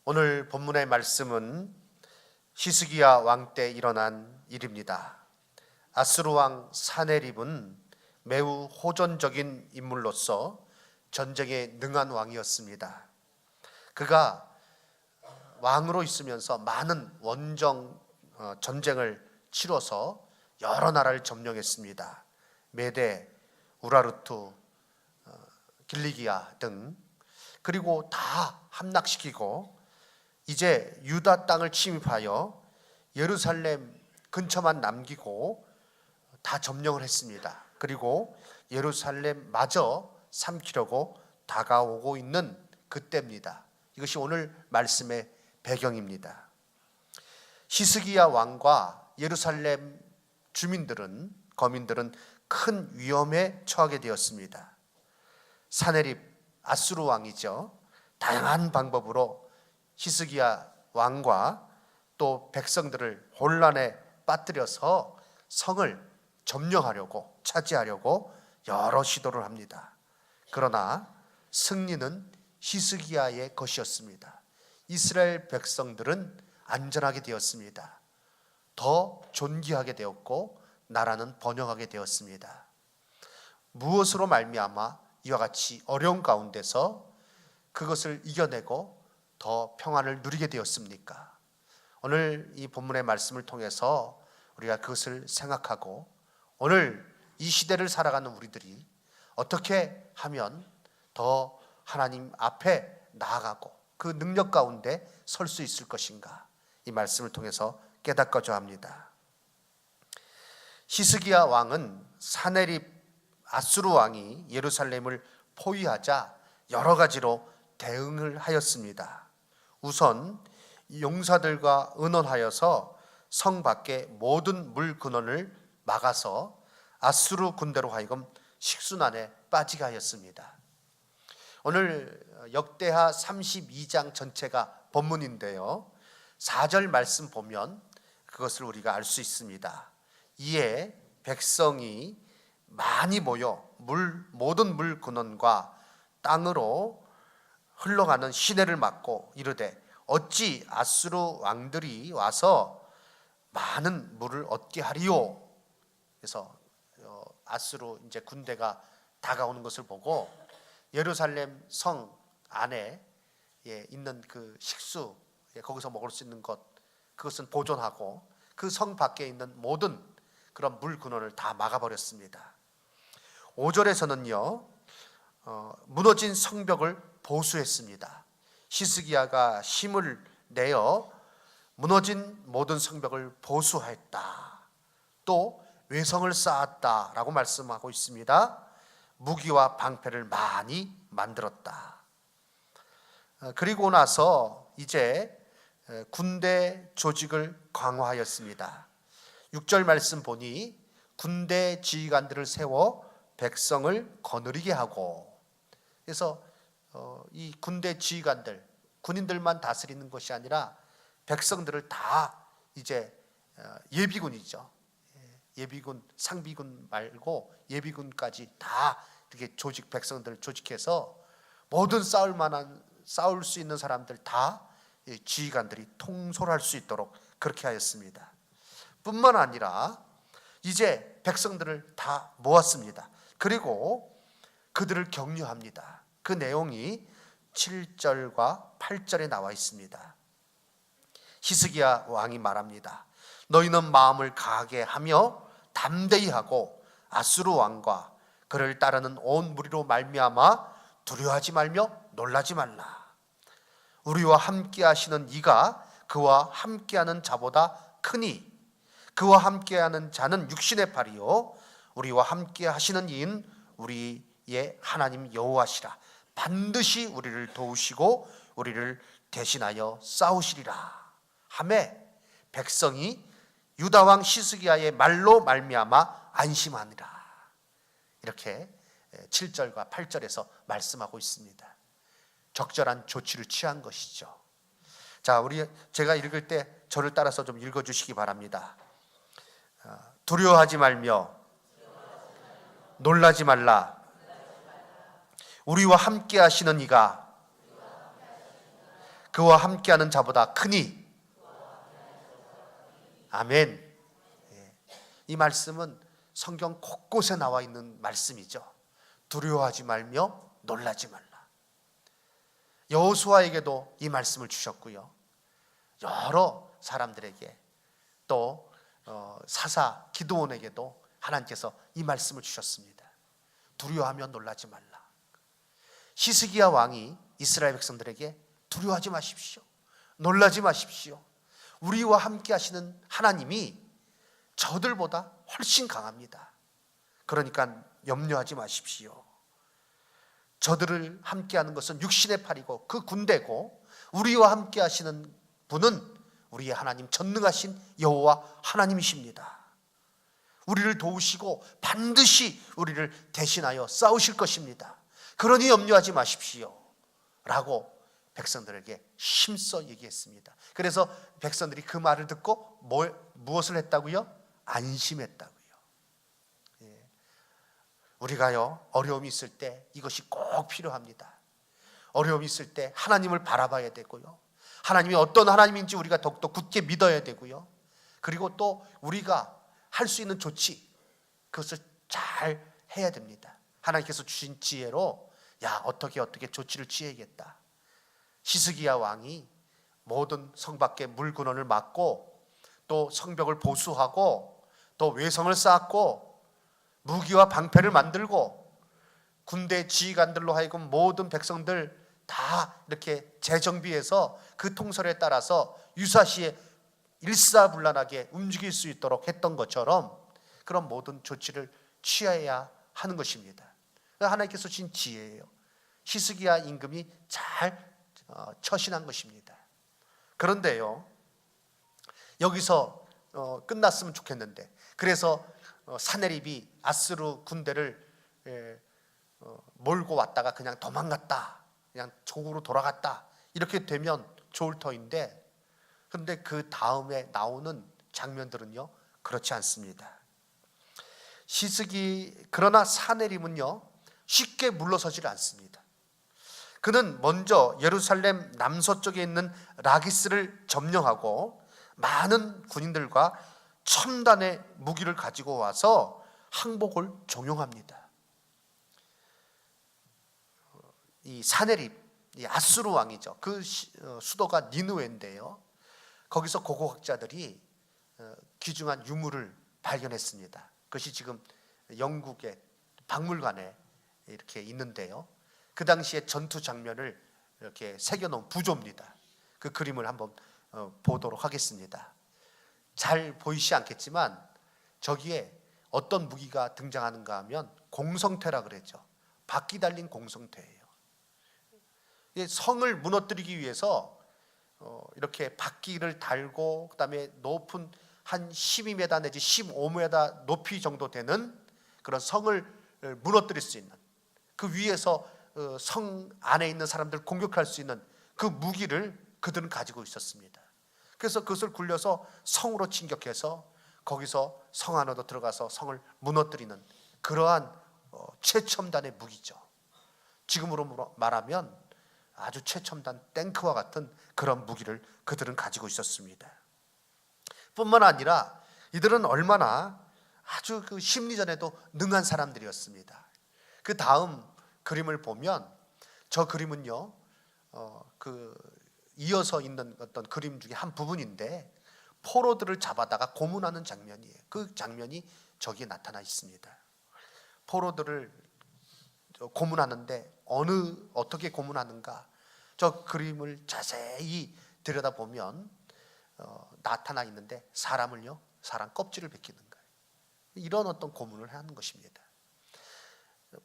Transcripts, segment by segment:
오늘 본문의 말씀은 히스기야 왕 때 일어난 일입니다. 아수르 왕 사네립은 매우 호전적인 인물로서 전쟁에 능한 왕이었습니다. 그가 왕으로 있으면서 많은 원정 전쟁을 치러서 여러 나라를 점령했습니다. 메데, 우라르투, 길리기아 등, 그리고 다 함락시키고 이제 유다 땅을 침입하여 예루살렘 근처만 남기고 다 점령을 했습니다. 그리고 예루살렘마저 삼키려고 다가오고 있는 그때입니다. 이것이 오늘 말씀의 배경입니다. 히스기야 왕과 예루살렘 거민들은 큰 위험에 처하게 되었습니다. 사네립 아수르 왕이죠. 다양한 방법으로 히스기야 왕과 또 백성들을 혼란에 빠뜨려서 성을 점령하려고, 차지하려고 여러 시도를 합니다. 그러나 승리는 히스기야의 것이었습니다. 이스라엘 백성들은 안전하게 되었습니다. 더 존귀하게 되었고 나라는 번영하게 되었습니다. 무엇으로 말미암아 이와 같이 어려운 가운데서 그것을 이겨내고 더 평안을 누리게 되었습니까? 오늘 이 본문의 말씀을 통해서 우리가 그것을 생각하고 오늘 이 시대를 살아가는 우리들이 어떻게 하면 더 하나님 앞에 나아가고 그 능력 가운데 설 수 있을 것인가, 이 말씀을 통해서 깨닫고자 합니다. 히스기야 왕은 사네립 아수르 왕이 예루살렘을 포위하자 여러 가지로 대응을 하였습니다. 우선 용사들과 의논하여서 성 밖의 모든 물 근원을 막아서 아수르 군대로 하여금 식순환에 빠지게 하였습니다. 오늘 역대하 32장 전체가 본문인데요, 4절 말씀 보면 그것을 우리가 알 수 있습니다. 이에 백성이 많이 모여 모든 물 근원과 땅으로 흘러가는 시내를 막고 이르되 어찌 아수르 왕들이 와서 많은 물을 얻게 하리요. 그래서 아수르 이제 군대가 다가오는 것을 보고 예루살렘 성 안에 있는 그 식수, 거기서 먹을 수 있는 것, 그것은 보존하고 그 성 밖에 있는 모든 그런 물 근원을 다 막아버렸습니다. 5절에서는요 무너진 성벽을 보수했습니다. 히스기야가 힘을 내어 무너진 모든 성벽을 보수했다. 또 외성을 쌓았다라고 말씀하고 있습니다. 무기와 방패를 많이 만들었다. 그리고 나서 이제 군대 조직을 강화하였습니다. 6절 말씀 보니 군대 지휘관들을 세워 백성을 거느리게 하고, 그래서 이 군대 지휘관들, 군인들만 다스리는 것이 아니라 백성들을 다 이제 예비군이죠. 예비군, 상비군 말고 예비군까지 다 이렇게 백성들을 조직해서 모든 싸울 수 있는 사람들 다 지휘관들이 통솔할 수 있도록 그렇게 하였습니다. 뿐만 아니라 이제 백성들을 다 모았습니다. 그리고 그들을 격려합니다. 그 내용이 7절과 8절에 나와 있습니다. 히스기야 왕이 말합니다. 너희는 마음을 강하게 하며 담대히 하고 아수르 왕과 그를 따르는 온 무리로 말미암아 두려워하지 말며 놀라지 말라. 우리와 함께 하시는 이가 그와 함께하는 자보다 크니 그와 함께하는 자는 육신의 팔이요 우리와 함께 하시는 이인 우리의 하나님 여호와시라. 반드시 우리를 도우시고 우리를 대신하여 싸우시리라 하매 백성이 유다 왕 히스기야의 말로 말미암아 안심하니라. 이렇게 7절과 8절에서 말씀하고 있습니다. 적절한 조치를 취한 것이죠. 자, 제가 읽을 때 저를 따라서 좀 읽어주시기 바랍니다. 두려워하지 말며 놀라지 말라. 우리와 함께 하시는 이가 그와 함께하는 자보다 크니. 아멘. 이 말씀은 성경 곳곳에 나와 있는 말씀이죠. 두려워하지 말며 놀라지 말라. 여호수아에게도 이 말씀을 주셨고요, 여러 사람들에게, 또 사사 기드온에게도 하나님께서 이 말씀을 주셨습니다. 두려워하며 놀라지 말라. 히스기야 왕이 이스라엘 백성들에게 두려워하지 마십시오, 놀라지 마십시오, 우리와 함께 하시는 하나님이 저들보다 훨씬 강합니다. 그러니까 염려하지 마십시오. 저들을 함께하는 것은 육신의 팔이고 그 군대고, 우리와 함께 하시는 분은 우리의 하나님, 전능하신 여호와 하나님이십니다. 우리를 도우시고 반드시 우리를 대신하여 싸우실 것입니다. 그러니 염려하지 마십시오 라고 백성들에게 힘써 얘기했습니다. 그래서 백성들이 그 말을 듣고 무엇을 했다고요? 안심했다고요. 우리가요, 어려움이 있을 때 이것이 꼭 필요합니다. 어려움이 있을 때 하나님을 바라봐야 되고요, 하나님이 어떤 하나님인지 우리가 더욱더 굳게 믿어야 되고요, 그리고 또 우리가 할 수 있는 조치, 그것을 잘 해야 됩니다. 하나님께서 주신 지혜로 어떻게 조치를 취해야겠다. 히스기야 왕이 모든 성 밖에 물근원을 막고, 또 성벽을 보수하고, 또 외성을 쌓았고, 무기와 방패를 만들고, 군대 지휘관들로 하여금 모든 백성들 다 이렇게 재정비해서 그 통솔에 따라서 유사시에 일사불란하게 움직일 수 있도록 했던 것처럼 그런 모든 조치를 취해야 하는 것입니다. 하나님께서 주신 지혜예요. 히스기야 임금이 잘 처신한 것입니다. 그런데요, 여기서 끝났으면 좋겠는데, 그래서 사네립이 아수르 군대를 몰고 왔다가 그냥 도망갔다, 그냥 조국으로 돌아갔다, 이렇게 되면 좋을 터인데, 그런데 그 다음에 나오는 장면들은요, 그렇지 않습니다. 그러나 사네립은요, 쉽게 물러서질 않습니다. 그는 먼저 예루살렘 남서쪽에 있는 라기스를 점령하고 많은 군인들과 첨단의 무기를 가지고 와서 항복을 종용합니다. 이 사네립, 이 아수르 왕이죠. 그 수도가 니느웨인데요, 거기서 고고학자들이 귀중한 유물을 발견했습니다. 그것이 지금 영국의 박물관에 이렇게 있는데요, 그 당시의 전투 장면을 이렇게 새겨놓은 부조입니다. 그 그림을 한번 보도록 하겠습니다. 잘 보이지 않겠지만 저기에 어떤 무기가 등장하는가 하면 공성퇴라 그랬죠. 바퀴 달린 공성퇴예요. 성을 무너뜨리기 위해서 이렇게 바퀴를 달고, 그 다음에 높은 한 12m 내지 15m 높이 정도 되는 그런 성을 무너뜨릴 수 있는, 그 위에서 성 안에 있는 사람들을 공격할 수 있는 그 무기를 그들은 가지고 있었습니다. 그래서 그것을 굴려서 성으로 진격해서 거기서 성 안으로 들어가서 성을 무너뜨리는 그러한 최첨단의 무기죠. 지금으로 말하면 아주 최첨단 탱크와 같은 그런 무기를 그들은 가지고 있었습니다. 뿐만 아니라 이들은 얼마나 아주 그 심리전에도 능한 사람들이었습니다. 그 다음 그림을 보면, 저 그림은요, 이어서 있는 어떤 그림 중에 한 부분인데, 포로들을 잡아다가 고문하는 장면이에요. 그 장면이 저기에 나타나 있습니다. 포로들을 고문하는데 어떻게 고문하는가, 저 그림을 자세히 들여다보면 나타나 있는데, 사람 껍질을 벗기는 거예요. 이런 어떤 고문을 하는 것입니다.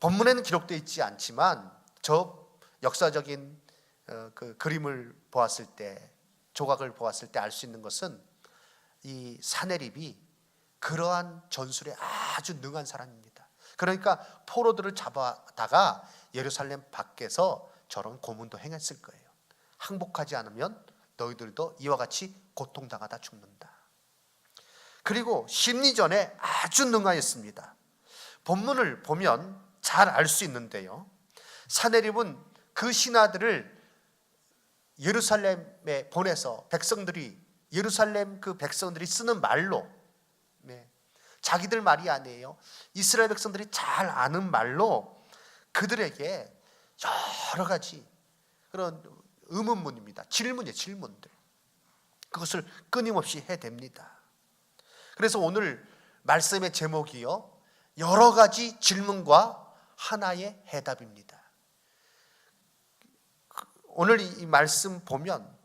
본문에는 기록되어 있지 않지만 저 역사적인 그 그림을 보았을 때, 조각을 보았을 때 알 수 있는 것은 이 사네립이 그러한 전술에 아주 능한 사람입니다. 그러니까 포로들을 잡아다가 예루살렘 밖에서 저런 고문도 행했을 거예요. 항복하지 않으면 너희들도 이와 같이 고통당하다 죽는다. 그리고 심리전에 아주 능하였습니다. 본문을 보면 잘 알 수 있는데요, 사네립은 그 신하들을 예루살렘에 보내서 예루살렘 그 백성들이 쓰는 말로, 자기들 말이 아니에요. 이스라엘 백성들이 잘 아는 말로 그들에게 여러 가지 그런 의문문입니다. 질문들. 그것을 끊임없이 해댑니다. 그래서 오늘 말씀의 제목이요, 여러 가지 질문과 하나의 해답입니다. 오늘 이 말씀 보면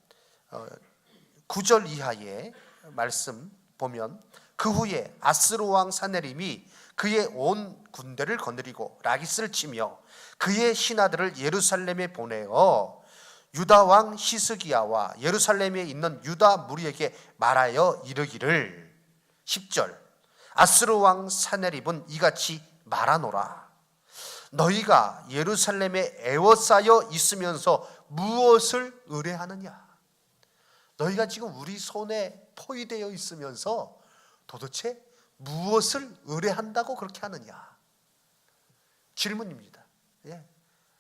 9절 이하의 말씀 보면, 그 후에 아스로 왕 사네립이 그의 온 군대를 거느리고 라기스를 치며 그의 신하들을 예루살렘에 보내어 유다 왕 히스기야와 예루살렘에 있는 유다 무리에게 말하여 이르기를, 10절, 아스로 왕 사네립은 이같이 말하노라. 너희가 예루살렘에 애워싸여 있으면서 무엇을 의뢰하느냐? 너희가 지금 우리 손에 포위되어 있으면서 도대체 무엇을 의뢰한다고 그렇게 하느냐? 질문입니다.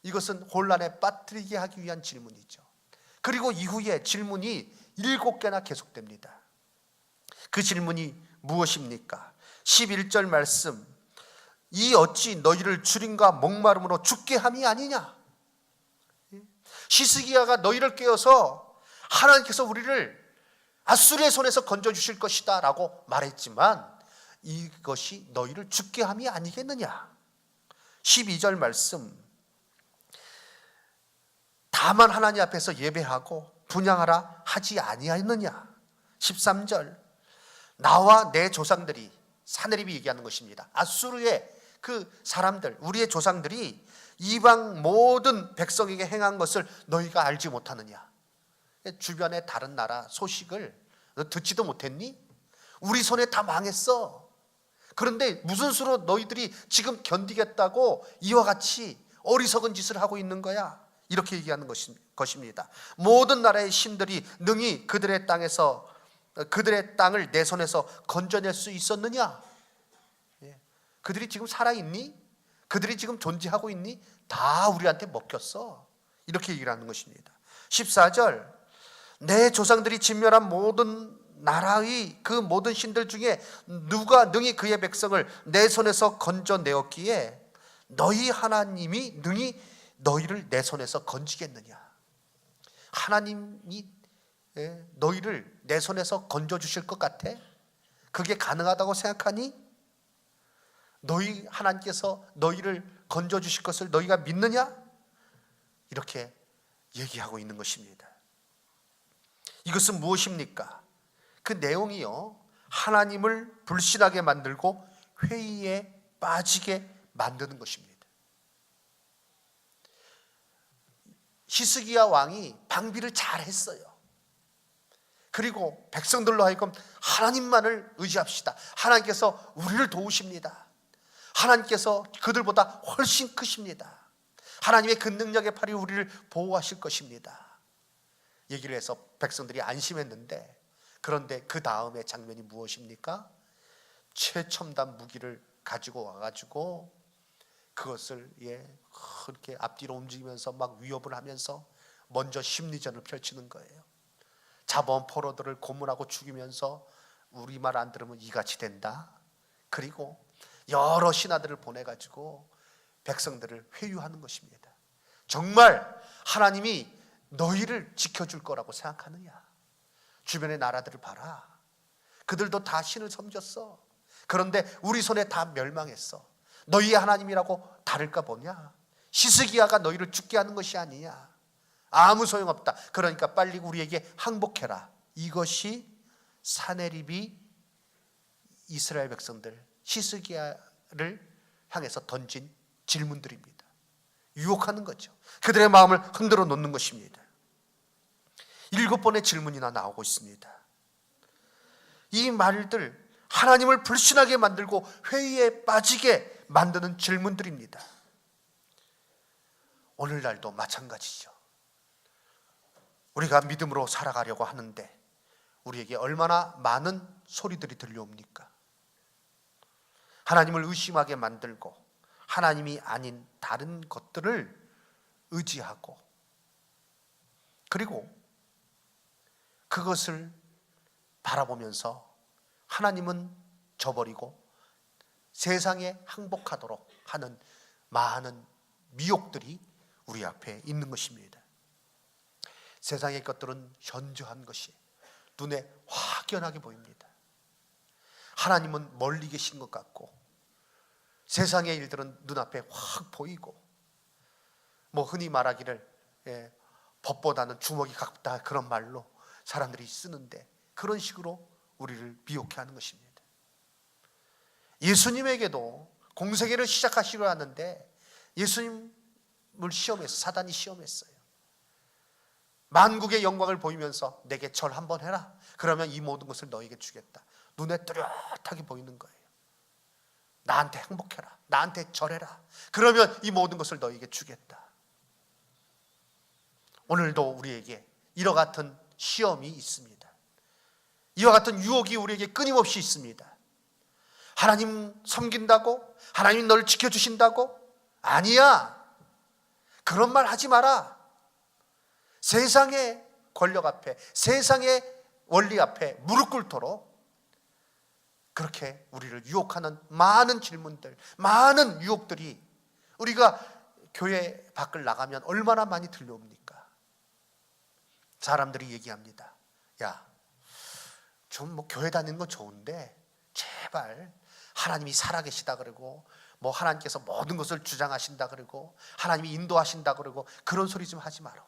이것은 혼란에 빠뜨리게 하기 위한 질문이죠. 그리고 이후에 질문이 7개나 계속됩니다. 그 질문이 무엇입니까? 11절 말씀, 이 어찌 너희를 주림과 목마름으로 죽게 함이 아니냐? 히스기야가 너희를 깨워서 하나님께서 우리를 아수르의 손에서 건져주실 것이다 라고 말했지만 이것이 너희를 죽게 함이 아니겠느냐? 12절 말씀, 다만 하나님 앞에서 예배하고 분향하라 하지 아니하였느냐? 13절, 나와 내 조상들이, 사네립이 얘기하는 것입니다. 아수르의 그 사람들, 우리의 조상들이 이방 모든 백성에게 행한 것을 너희가 알지 못하느냐? 주변의 다른 나라 소식을 너 듣지도 못했니? 우리 손에 다 망했어. 그런데 무슨 수로 너희들이 지금 견디겠다고 이와 같이 어리석은 짓을 하고 있는 거야? 이렇게 얘기하는 것입니다. 모든 나라의 신들이 능히 그들의 땅을 내 손에서 건져낼 수 있었느냐? 그들이 지금 살아있니? 그들이 지금 존재하고 있니? 다 우리한테 먹혔어. 이렇게 얘기를 하는 것입니다. 14절, 내 조상들이 진멸한 모든 나라의 그 모든 신들 중에 누가 능히 그의 백성을 내 손에서 건져내었기에 너희 하나님이 능히 너희를 내 손에서 건지겠느냐? 하나님이 너희를 내 손에서 건져주실 것 같아? 그게 가능하다고 생각하니? 너희 하나님께서 너희를 건져주실 것을 너희가 믿느냐? 이렇게 얘기하고 있는 것입니다. 이것은 무엇입니까? 그 내용이요, 하나님을 불신하게 만들고 회의에 빠지게 만드는 것입니다. 히스기야 왕이 방비를 잘했어요. 그리고 백성들로 하여금 하나님만을 의지합시다. 하나님께서 우리를 도우십니다. 하나님께서 그들보다 훨씬 크십니다. 하나님의 그 능력의 팔이 우리를 보호하실 것입니다. 얘기를 해서 백성들이 안심했는데, 그런데 그 다음의 장면이 무엇입니까? 최첨단 무기를 가지고 와가지고 그것을 그렇게 앞뒤로 움직이면서 막 위협을 하면서 먼저 심리전을 펼치는 거예요. 자본 포로들을 고문하고 죽이면서 우리 말 안 들으면 이같이 된다. 그리고 여러 신하들을 보내가지고 백성들을 회유하는 것입니다. 정말 하나님이 너희를 지켜줄 거라고 생각하느냐? 주변의 나라들을 봐라. 그들도 다 신을 섬겼어. 그런데 우리 손에 다 멸망했어. 너희의 하나님이라고 다를까 보냐? 히스기야가 너희를 죽게 하는 것이 아니냐? 아무 소용없다. 그러니까 빨리 우리에게 항복해라. 이것이 사네립이 이스라엘 백성들, 히스기야를 향해서 던진 질문들입니다. 유혹하는 거죠. 그들의 마음을 흔들어 놓는 것입니다. 7번의 질문이나 나오고 있습니다. 이 말들, 하나님을 불신하게 만들고 회의에 빠지게 만드는 질문들입니다. 오늘날도 마찬가지죠. 우리가 믿음으로 살아가려고 하는데 우리에게 얼마나 많은 소리들이 들려옵니까? 하나님을 의심하게 만들고 하나님이 아닌 다른 것들을 의지하고, 그리고 그것을 바라보면서 하나님은 저버리고 세상에 항복하도록 하는 많은 미혹들이 우리 앞에 있는 것입니다. 세상의 것들은 현저한 것이 눈에 확연하게 보입니다. 하나님은 멀리 계신 것 같고 세상의 일들은 눈앞에 확 보이고, 흔히 말하기를 법보다는 주먹이 가깝다, 그런 말로 사람들이 쓰는데, 그런 식으로 우리를 미혹해 하는 것입니다. 예수님에게도 공생애를 시작하시려 하는데 예수님을 시험했어요. 사단이 시험했어요. 만국의 영광을 보이면서 내게 절 한번 해라, 그러면 이 모든 것을 너에게 주겠다. 눈에 뚜렷하게 보이는 거예요. 나한테 행복해라, 나한테 절해라, 그러면 이 모든 것을 너에게 주겠다. 오늘도 우리에게 이와 같은 시험이 있습니다. 이와 같은 유혹이 우리에게 끊임없이 있습니다. 하나님 섬긴다고? 하나님 너를 지켜주신다고? 아니야, 그런 말 하지 마라. 세상의 권력 앞에, 세상의 원리 앞에 무릎 꿇도록 그렇게 우리를 유혹하는 많은 질문들, 많은 유혹들이 우리가 교회 밖을 나가면 얼마나 많이 들려옵니까? 사람들이 얘기합니다. 야, 좀 교회 다니는 건 좋은데 제발 하나님이 살아계시다 그러고, 하나님께서 모든 것을 주장하신다 그러고, 하나님이 인도하신다 그러고, 그런 소리 좀 하지 마라.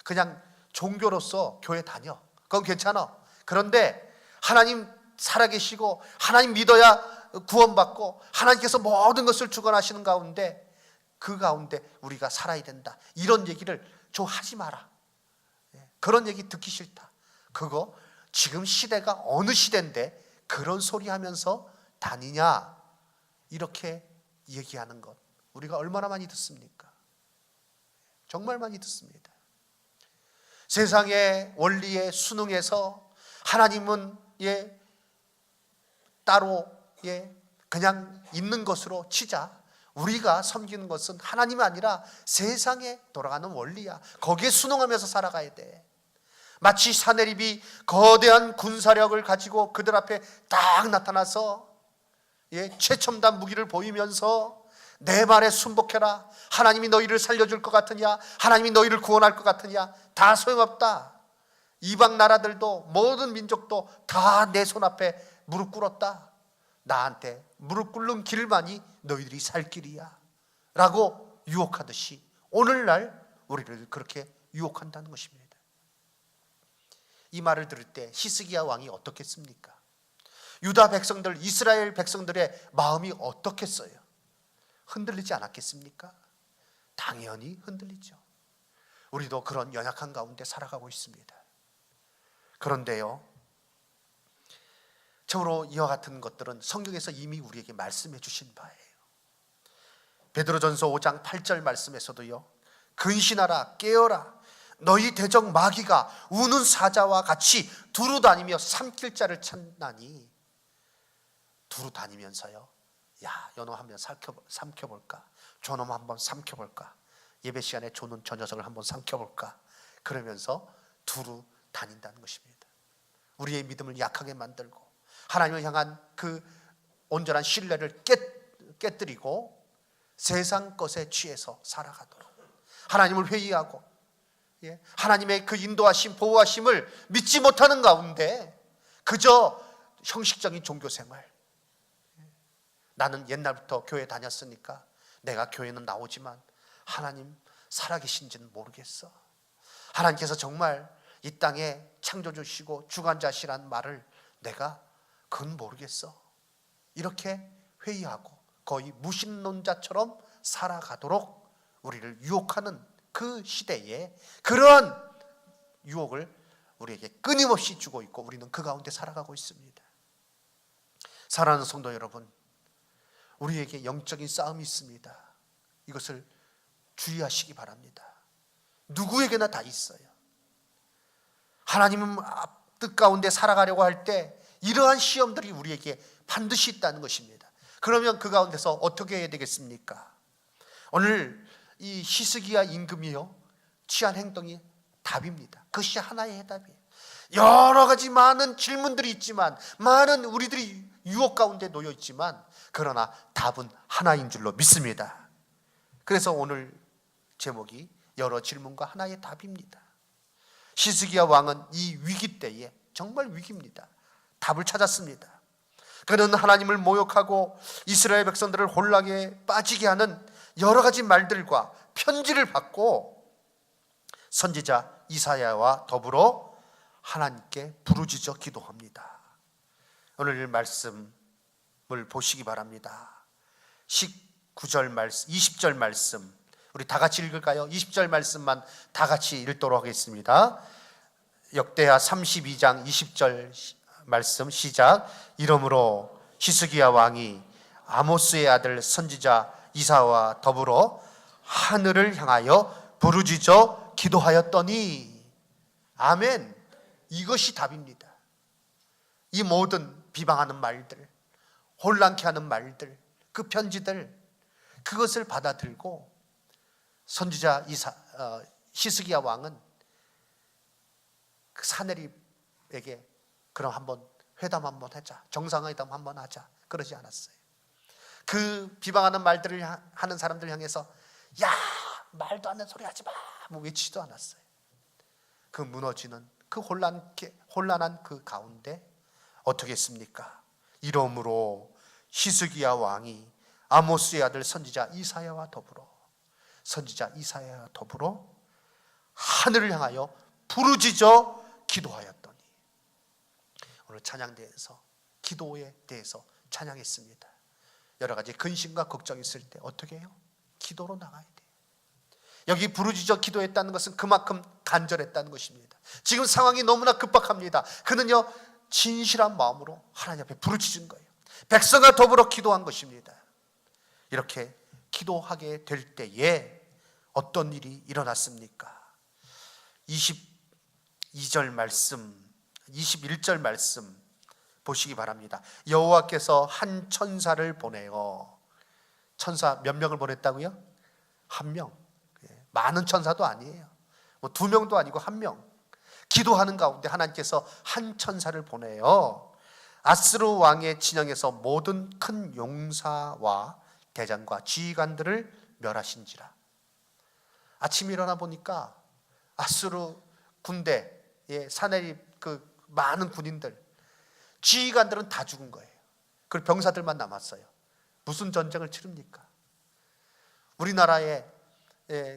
그냥 종교로서 교회 다녀, 그건 괜찮아. 그런데 하나님 살아계시고 하나님 믿어야 구원받고 하나님께서 모든 것을 주관하시는 가운데, 그 가운데 우리가 살아야 된다, 이런 얘기를 좀 하지 마라. 그런 얘기 듣기 싫다. 그거 지금 시대가 어느 시대인데 그런 소리 하면서 다니냐, 이렇게 얘기하는 것 우리가 얼마나 많이 듣습니까? 정말 많이 듣습니다. 세상의 원리에 순응해서 하나님은 따로 그냥 있는 것으로 치자. 우리가 섬기는 것은 하나님이 아니라 세상에 돌아가는 원리야. 거기에 순응하면서 살아가야 돼. 마치 사내립이 거대한 군사력을 가지고 그들 앞에 딱 나타나서 최첨단 무기를 보이면서 내 말에 순복해라, 하나님이 너희를 살려줄 것 같으냐, 하나님이 너희를 구원할 것 같으냐, 다 소용없다. 이방 나라들도 모든 민족도 다 내 손 앞에 무릎 꿇었다. 나한테 무릎 꿇는 길만이 너희들이 살 길이야 라고 유혹하듯이 오늘날 우리를 그렇게 유혹한다는 것입니다. 이 말을 들을 때 히스기야 왕이 어떻겠습니까? 유다 백성들, 이스라엘 백성들의 마음이 어떻겠어요? 흔들리지 않았겠습니까? 당연히 흔들리죠. 우리도 그런 연약한 가운데 살아가고 있습니다. 그런데요, 참으로 이와 같은 것들은 성경에서 이미 우리에게 말씀해 주신 바예요. 베드로전서 5장 8절 말씀에서도요, 근신하라, 깨어라, 너희 대적 마귀가 우는 사자와 같이 두루 다니며 삼킬 자를 찾나니. 두루 다니면서요, 야, 요놈 한번 삼켜볼까, 저놈 한번 삼켜볼까, 예배 시간에 저는 저 녀석을 한번 삼켜볼까, 그러면서 두루 다닌다는 것입니다. 우리의 믿음을 약하게 만들고 하나님을 향한 그 온전한 신뢰를 깨뜨리고 세상 것에 취해서 살아가도록, 하나님을 회의하고 하나님의 그 인도하심, 보호하심을 믿지 못하는 가운데 그저 형식적인 종교생활, 나는 옛날부터 교회 다녔으니까 내가 교회는 나오지만 하나님 살아계신지는 모르겠어, 하나님께서 정말 이 땅에 창조주시고 주관자시란 말을 내가 그건 모르겠어, 이렇게 회의하고 거의 무신론자처럼 살아가도록 우리를 유혹하는 그 시대에 그러한 유혹을 우리에게 끊임없이 주고 있고 우리는 그 가운데 살아가고 있습니다. 사랑하는 성도 여러분, 우리에게 영적인 싸움이 있습니다. 이것을 주의하시기 바랍니다. 누구에게나 다 있어요. 하나님은 뜻 가운데 살아가려고 할 때 이러한 시험들이 우리에게 반드시 있다는 것입니다. 그러면 그 가운데서 어떻게 해야 되겠습니까? 오늘 이 히스기야 임금이요 취한 행동이 답입니다. 그것이 하나의 해답이에요. 여러 가지 많은 질문들이 있지만, 많은 우리들이 유혹 가운데 놓여 있지만, 그러나 답은 하나인 줄로 믿습니다. 그래서 오늘 제목이 여러 질문과 하나의 답입니다. 히스기야 왕은 이 위기 때에, 정말 위기입니다, 답을 찾았습니다. 그는 하나님을 모욕하고 이스라엘 백성들을 혼란에 빠지게 하는 여러 가지 말들과 편지를 받고 선지자 이사야와 더불어 하나님께 부르짖어 기도합니다. 오늘 말씀을 보시기 바랍니다. 19절 말씀, 20절 말씀 우리 다 같이 읽을까요? 20절 말씀만 다 같이 읽도록 하겠습니다. 역대하 32장 20절 말씀 시작. 이러므로 히스기야 왕이 아모스의 아들 선지자 이사야와 더불어 하늘을 향하여 부르짖어 기도하였더니. 아멘. 이것이 답입니다. 이 모든 비방하는 말들, 혼란케 하는 말들, 그 편지들, 그것을 받아들고 선지자 히스기야 왕은 그 사내립에게 그럼 한번 회담 한번 하자, 정상회담 한번 하자, 그러지 않았어요. 그 비방하는 말들을 하는 사람들 향해서 야, 말도 안 되는 소리 하지 마, 뭐 외치지도 않았어요. 그 무너지는 그 혼란한 그 가운데 어떻게 했습니까? 이러므로 히스기야 왕이 아모스의 아들 선지자 이사야와 더불어 하늘을 향하여 부르짖어 기도하였더니. 오늘 찬양대에서 기도에 대해서 찬양했습니다. 여러 가지 근심과 걱정이 있을 때 어떻게 해요? 기도로 나가야 돼요. 여기 부르짖어 기도했다는 것은 그만큼 간절했다는 것입니다. 지금 상황이 너무나 급박합니다. 그는요, 진실한 마음으로 하나님 앞에 부르짖은 거예요. 백성과 더불어 기도한 것입니다. 이렇게 기도하게 될 때에 어떤 일이 일어났습니까? 22절 말씀, 21절 말씀 보시기 바랍니다. 여호와께서 한 천사를 보내어, 천사 몇 명을 보냈다고요? 한 명. 많은 천사도 아니에요. 뭐 2명도 아니고 1명. 기도하는 가운데 하나님께서 한 천사를 보내어 아스루 왕의 진영에서 모든 큰 용사와 대장과 지휘관들을 멸하신지라. 아침에 일어나 보니까 아스루 군대의 사내립 그 많은 군인들, 지휘관들은 다 죽은 거예요. 그리고 병사들만 남았어요. 무슨 전쟁을 치릅니까? 우리나라에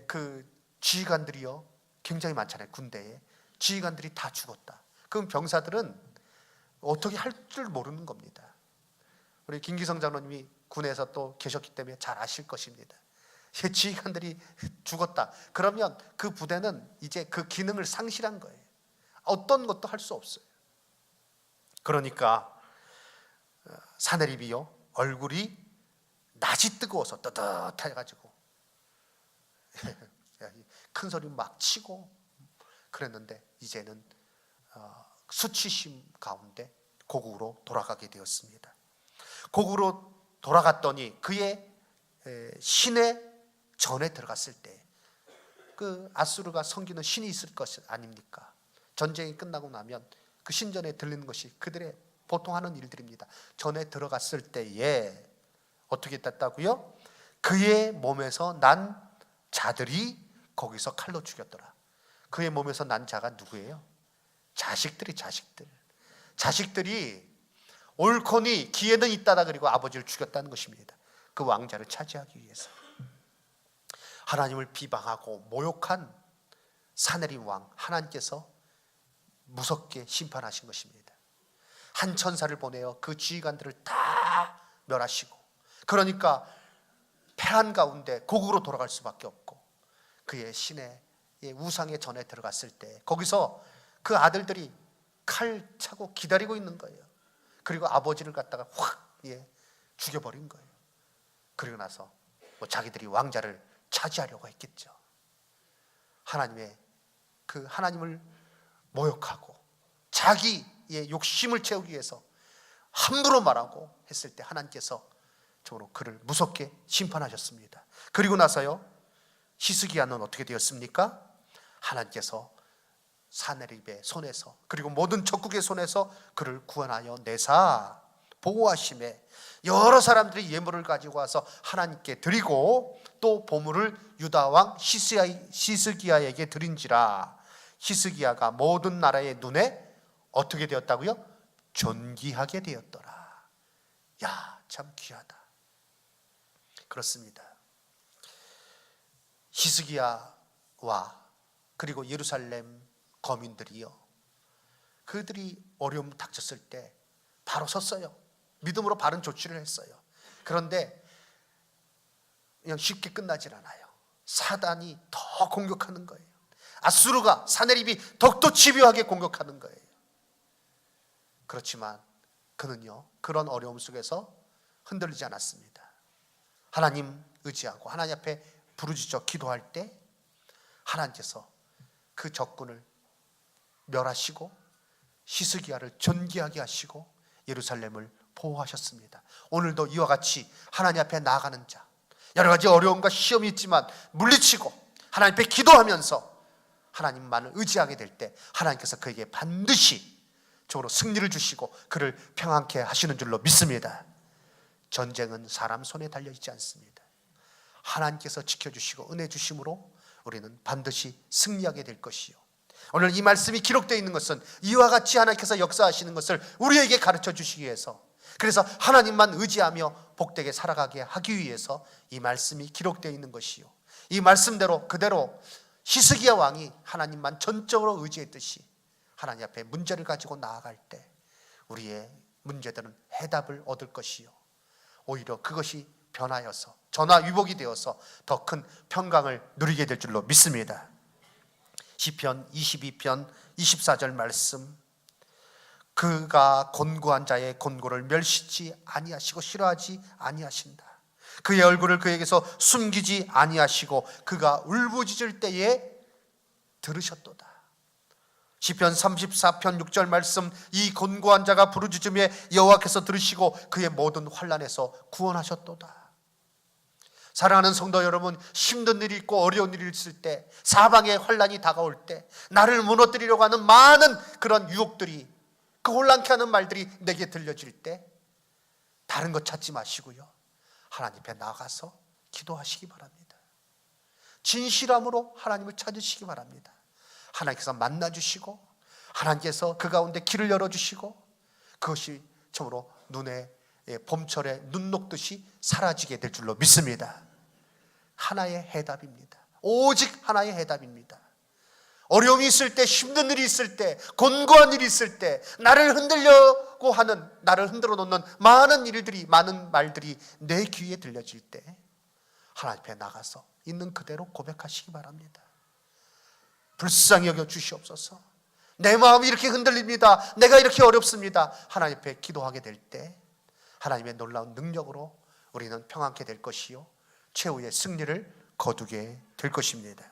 그 지휘관들이요, 굉장히 많잖아요. 군대에 지휘관들이 다 죽었다. 그럼 병사들은 어떻게 할 줄 모르는 겁니다. 우리 김기성 장로님이 군에서 또 계셨기 때문에 잘 아실 것입니다. 지휘관들이 죽었다. 그러면 그 부대는 이제 그 기능을 상실한 거예요. 어떤 것도 할 수 없어요. 그러니까 사내립이요, 얼굴이 낯이 뜨거워서 뜨뜻해가지고 큰 소리 막 치고 그랬는데 이제는 수치심 가운데 고국으로 돌아가게 되었습니다. 고국으로 돌아갔더니 그의 신의 전에 들어갔을 때, 그 아수르가 섬기는 신이 있을 것 아닙니까? 전쟁이 끝나고 나면 그 신전에 들리는 것이 그들의 보통 하는 일들입니다. 전에 들어갔을 때에 어떻게 됐다고요? 그의 몸에서 난 자들이 거기서 칼로 죽였더라. 그의 몸에서 난 자가 누구예요? 자식들이 옳거니 기회는 있다다 그리고 아버지를 죽였다는 것입니다. 그 왕자를 차지하기 위해서. 하나님을 비방하고 모욕한 사내립 왕, 하나님께서 무섭게 심판하신 것입니다. 한 천사를 보내어 그 지휘관들을 다 멸하시고, 그러니까 패한 가운데 고국으로 돌아갈 수밖에 없고, 그의 신의 우상의 전에 들어갔을 때 거기서 그 아들들이 칼 차고 기다리고 있는 거예요. 그리고 아버지를 갖다가 확 죽여버린 거예요. 그리고 나서 뭐 자기들이 왕자를 차지하려고 했겠죠. 하나님을 모욕하고 자기의 욕심을 채우기 위해서 함부로 말하고 했을 때 하나님께서 정말로 그를 무섭게 심판하셨습니다. 그리고 나서요, 히스기야는 어떻게 되었습니까? 하나님께서 사내립의 손에서 그리고 모든 적국의 손에서 그를 구원하여 내사 보호하심에 여러 사람들이 예물을 가지고 와서 하나님께 드리고 또 보물을 유다왕 히스기야에게 드린지라. 히스기야가 모든 나라의 눈에 어떻게 되었다고요? 존귀하게 되었더라. 야, 참 귀하다. 그렇습니다. 히스기야와 그리고 예루살렘 거민들이요, 그들이 어려움 닥쳤을 때 바로 섰어요. 믿음으로 바른 조치를 했어요. 그런데 그냥 쉽게 끝나질 않아요. 사단이 더 공격하는 거예요. 아수르가, 사내립이 더욱더 집요하게 공격하는 거예요. 그렇지만 그는요, 그런 어려움 속에서 흔들리지 않았습니다. 하나님 의지하고 하나님 앞에 부르짖어 기도할 때 하나님께서 그 적군을 멸하시고 히스기야를 존귀하게 하시고 예루살렘을 보호하셨습니다. 오늘도 이와 같이 하나님 앞에 나아가는 자, 여러 가지 어려움과 시험이 있지만 물리치고 하나님 앞에 기도하면서 하나님만을 의지하게 될 때 하나님께서 그에게 반드시 적으로 승리를 주시고 그를 평안케 하시는 줄로 믿습니다. 전쟁은 사람 손에 달려있지 않습니다. 하나님께서 지켜주시고 은혜 주심으로 우리는 반드시 승리하게 될 것이요, 오늘 이 말씀이 기록되어 있는 것은 이와 같이 하나님께서 역사하시는 것을 우리에게 가르쳐 주시기 위해서, 그래서 하나님만 의지하며 복되게 살아가게 하기 위해서 이 말씀이 기록되어 있는 것이요, 이 말씀대로 그대로 히스기야 왕이 하나님만 전적으로 의지했듯이 하나님 앞에 문제를 가지고 나아갈 때 우리의 문제들은 해답을 얻을 것이요, 오히려 그것이 변하여서 전화위복이 되어서 더 큰 평강을 누리게 될 줄로 믿습니다. 시편 22편 24절 말씀, 그가 곤고한 자의 곤고를 멸시치 아니하시고 싫어하지 아니하신다. 그의 얼굴을 그에게서 숨기지 아니하시고 그가 울부짖을 때에 들으셨도다. 시편 34편 6절 말씀, 이 곤고한 자가 부르짖음에 여호와께서 들으시고 그의 모든 환난에서 구원하셨도다. 사랑하는 성도 여러분, 힘든 일이 있고 어려운 일이 있을 때, 사방에 환난이 다가올 때, 나를 무너뜨리려고 하는 많은 그런 유혹들이, 그 혼란케 하는 말들이 내게 들려질 때 다른 것 찾지 마시고요, 하나님 앞에 나가서 기도하시기 바랍니다. 진실함으로 하나님을 찾으시기 바랍니다. 하나님께서 만나주시고 하나님께서 그 가운데 길을 열어주시고 그것이 참으로 눈에 봄철에 눈 녹듯이 사라지게 될 줄로 믿습니다. 하나의 해답입니다. 오직 하나의 해답입니다. 어려움이 있을 때, 힘든 일이 있을 때, 곤고한 일이 있을 때, 나를 흔들려고 하는, 나를 흔들어 놓는 많은 일들이, 많은 말들이 내 귀에 들려질 때 하나님 앞에 나가서 있는 그대로 고백하시기 바랍니다. 불쌍히 여겨 주시옵소서. 내 마음이 이렇게 흔들립니다. 내가 이렇게 어렵습니다. 하나님 앞에 기도하게 될 때 하나님의 놀라운 능력으로 우리는 평안케 될 것이요, 최후의 승리를 거두게 될 것입니다.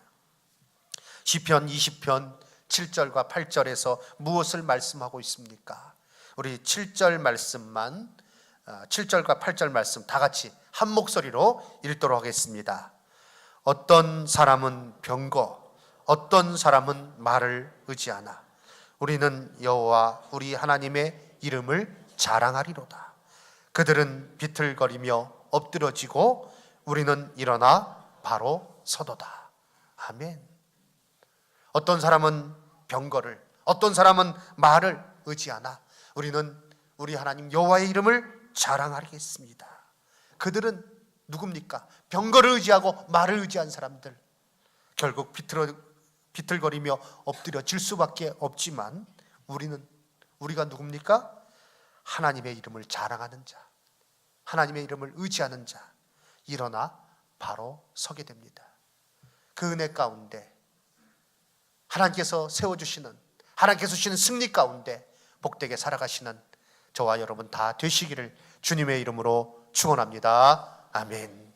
시편 20편 7절과 8절에서 무엇을 말씀하고 있습니까? 우리 7절 말씀만, 7절과 8절 말씀 다 같이 한 목소리로 읽도록 하겠습니다. 어떤 사람은 병거, 어떤 사람은 말을 의지하나 우리는 여호와 우리 하나님의 이름을 자랑하리로다. 그들은 비틀거리며 엎드러지고 우리는 일어나 바로 서도다. 아멘. 어떤 사람은 병거를, 어떤 사람은 말을 의지하나 우리는 우리 하나님 여호와의 이름을 자랑하겠습니다. 그들은 누굽니까? 병거를 의지하고 말을 의지한 사람들, 결국 비틀거리며 엎드려질 수밖에 없지만 우리가 누굽니까? 하나님의 이름을 자랑하는 자, 하나님의 이름을 의지하는 자, 일어나 바로 서게 됩니다. 그 은혜 가운데 하나님께서 세워주시는, 하나님께서 주시는 승리 가운데 복되게 살아가시는 저와 여러분 다 되시기를 주님의 이름으로 축원합니다. 아멘.